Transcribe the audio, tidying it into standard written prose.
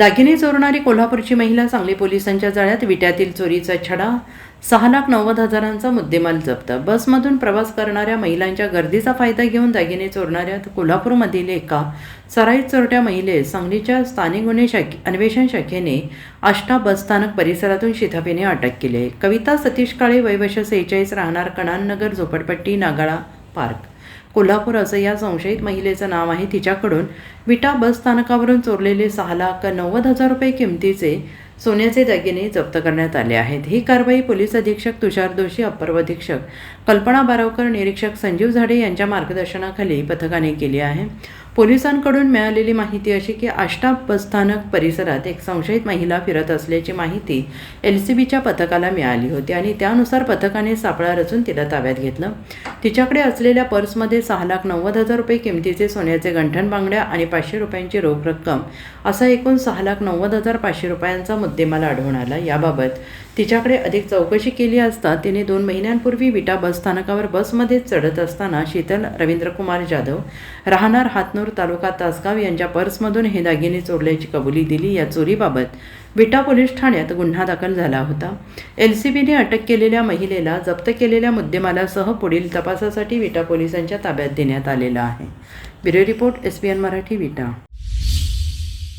दागिने चोरणारी कोल्हापूरची महिला सांगली पोलिसांच्या जाळ्यात. विट्यातील चोरीचा छडा. 6,90,000चा मुद्देमाल जप्त. बसमधून प्रवास करणाऱ्या महिलांच्या गर्दीचा फायदा घेऊन दागिने चोरणाऱ्या कोल्हापूरमधील एका सराईत चोरट्या महिलेस सांगलीच्या स्थानिक गुन्हे अन्वेषण शाखेने आष्टा बसस्थानक परिसरातून शिथाफीने अटक केली आहे. कविता सतीश काळे, वय वर्ष 46, राहणार कणाननगर, झोपडपट्टी, नागाळा पार्क, कोल्हापूर असं या संशयित महिलेचं नाव आहे. तिच्याकडून विटा बस स्थानकावरून चोरलेले 6,90,000 रुपये किमतीचे सोन्याचे दागिने जप्त करण्यात आले आहेत. ही कारवाई पोलीस अधीक्षक तुषार दोशी, अप्पर अधीक्षक कल्पना बारावकर, निरीक्षक संजीव झाडे यांच्या मार्गदर्शनाखाली पथकाने केली आहे. पोलिसांकडून मिळालेली माहिती अशी की आष्टा बसस्थानक परिसरात एक संशयित महिला फिरत असल्याची माहिती LCBच्या पथकाला मिळाली होती आणि त्यानुसार पथकाने सापळा रचून तिला ताब्यात घेतलं. तिच्याकडे असलेल्या पर्समध्ये 6,90,000 रुपये किमतीचे सोन्याचे गंठण, बांगड्या आणि 500 रुपयांची रोख रक्कम असा एकूण 6,90,500 रुपयांचा मुद्देमाल आढळून आला. याबाबत तिच्याकडे अधिक चौकशी केली असता तिने 2 महिन्यांपूर्वी विटा बसस्थानकावर बसमध्ये चढत असताना शीतल रवींद्रकुमार जाधव, राहणार हातनूर, तालुका तासगाव यांच्या पर्समधून हे दागिने चोरल्याची कबुली दिली. या चोरीबाबत विटा पोलीस ठाण्यात गुन्हा दाखल झाला होता. LCBने अटक केलेल्या महिलेला जप्त केलेल्या मुद्देमालासह पुढील तपासासाठी विटा पोलिसांच्या ताब्यात देण्यात आलेला आहे. ब्युरो रिपोर्ट, SBN मराठी, विटा.